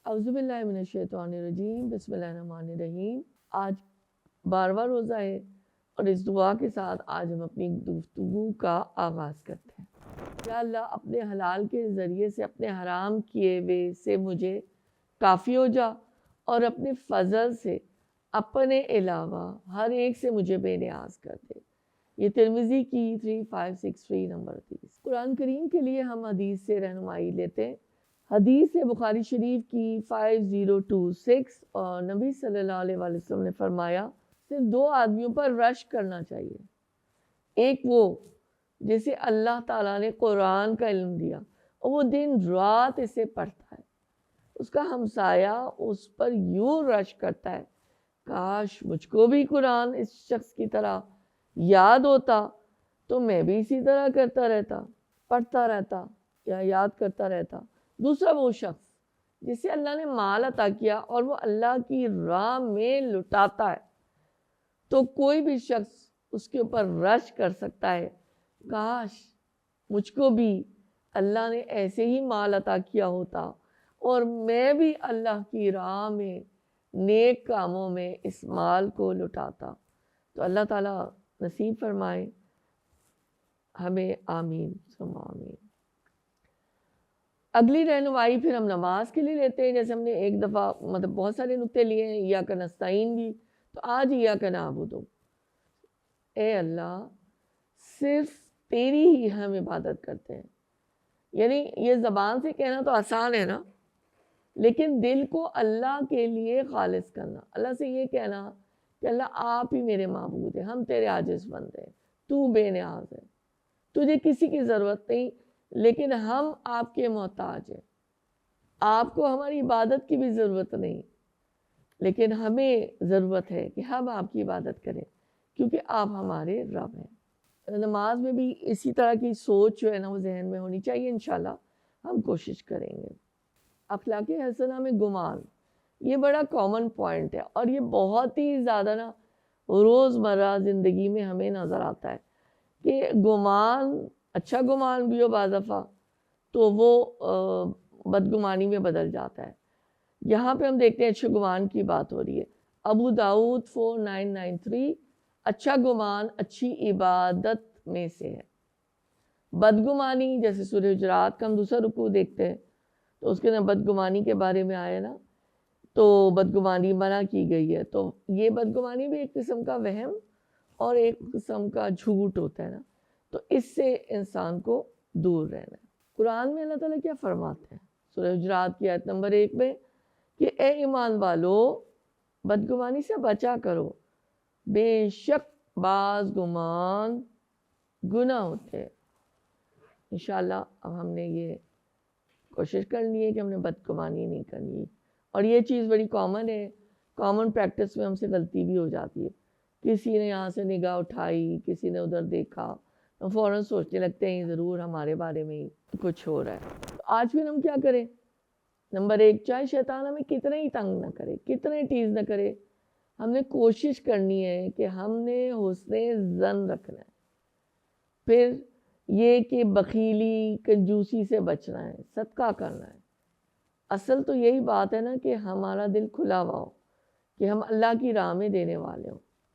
اعوذ باللہ من الشیطان الرجیم، بسم اللہ الرحمن الرحیم۔ آج 12واں روزہ ہے اور اس دعا کے ساتھ آج ہم اپنی گفتگو کا آغاز کرتے ہیں۔ یا اللہ اپنے حلال کے ذریعے سے اپنے حرام کیے ہوئے سے مجھے کافی ہو جا اور اپنے فضل سے اپنے علاوہ ہر ایک سے مجھے بے نیاز کر دے۔ یہ ترمذی کی 3563 نمبر حدیث۔ قرآن کریم کے لیے ہم حدیث سے رہنمائی لیتے ہیں۔ حدیث ہے بخاری شریف کی 5026 اور نبی صلی اللہ علیہ وسلم نے فرمایا صرف 2 آدمیوں پر رش کرنا چاہیے۔ ایک وہ جسے اللہ تعالیٰ نے قرآن کا علم دیا اور وہ دن رات اسے پڑھتا ہے، اس کا ہمسایہ اس پر یوں رش کرتا ہے کاش مجھ کو بھی قرآن اس شخص کی طرح یاد ہوتا تو میں بھی اسی طرح کرتا رہتا، پڑھتا رہتا یا یاد کرتا رہتا۔ دوسرا وہ شخص جسے اللہ نے مال عطا کیا اور وہ اللہ کی راہ میں لٹاتا ہے، تو کوئی بھی شخص اس کے اوپر رش کر سکتا ہے کاش مجھ کو بھی اللہ نے ایسے ہی مال عطا کیا ہوتا اور میں بھی اللہ کی راہ میں نیک کاموں میں اس مال کو لٹاتا۔ تو اللہ تعالیٰ نصیب فرمائے ہمیں، آمین ثم آمین۔ اگلی رہنمائی پھر ہم نماز کے لیے لیتے ہیں۔ جیسے ہم نے ایک دفعہ بہت سارے نقطے لیے ہیں، ایاک نستعین بھی، تو آج ایاک نعبد۔ اے اللہ صرف تیری ہی ہم عبادت کرتے ہیں۔ یعنی یہ زبان سے کہنا تو آسان ہے نا، لیکن دل کو اللہ کے لیے خالص کرنا، اللہ سے یہ کہنا کہ اللہ آپ ہی میرے معبود ہیں، ہم تیرے عاجز بندے ہیں، تو بے نیاز ہے، تجھے کسی کی ضرورت نہیں، لیکن ہم آپ کے محتاج ہیں۔ آپ کو ہماری عبادت کی بھی ضرورت نہیں، لیکن ہمیں ضرورت ہے کہ ہم آپ کی عبادت کریں کیونکہ آپ ہمارے رب ہیں۔ نماز میں بھی اسی طرح کی سوچ جو ہے نا وہ ذہن میں ہونی چاہیے، انشاءاللہ ہم کوشش کریں گے۔ اخلاق حسنہ میں گمان، یہ بڑا کامن پوائنٹ ہے اور یہ بہت ہی زیادہ نا روزمرہ زندگی میں ہمیں نظر آتا ہے کہ گمان، اچھا گمان بھی ہو بعض دفعہ تو وہ بدگمانی میں بدل جاتا ہے۔ یہاں پہ ہم دیکھتے ہیں اچھے گمان کی بات ہو رہی ہے۔ ابو داؤد 4993، اچھا گمان اچھی عبادت میں سے ہے۔ بدگمانی جیسے سورہ حجرات کا ہم دوسرا رکوع دیکھتے ہیں تو اس کے اندر بدگمانی کے بارے میں آیا نا، تو بدگمانی منع کی گئی ہے۔ تو یہ بدگمانی بھی ایک قسم کا وہم اور ایک قسم کا جھوٹ ہوتا ہے نا، تو اس سے انسان کو دور رہنا ہے۔ قرآن میں اللہ تعالیٰ کیا فرماتے ہیں سورہ حجرات کی آیت نمبر 1 میں کہ اے ایمان والو بدگمانی سے بچا کرو، بے شک بعض گمان گناہ ہوتے ہیں۔ انشاءاللہ اب ہم نے یہ کوشش کرنی ہے کہ ہم نے بدگمانی نہیں کرنی، اور یہ چیز بڑی کامن ہے، کامن پریکٹس میں ہم سے غلطی بھی ہو جاتی ہے۔ کسی نے یہاں سے نگاہ اٹھائی، کسی نے ادھر دیکھا، تو فوراً سوچنے لگتے ہیں ضرور ہمارے بارے میں ہی کچھ ہو رہا ہے۔ تو آج پھر ہم کیا کریں؟ نمبر 1، چاہے شیطان ہمیں کتنے ہی تنگ نہ کرے، کتنے ٹیز نہ کرے، ہم نے کوشش کرنی ہے کہ ہم نے حسن ظن رکھنا ہے۔ پھر یہ کہ بخیلی کنجوسی سے بچنا ہے، صدقہ کرنا ہے۔ اصل تو یہی بات ہے نا کہ ہمارا دل کھلا ہوا ہو، کہ ہم اللہ کی راہ میں دینے والے ہوں۔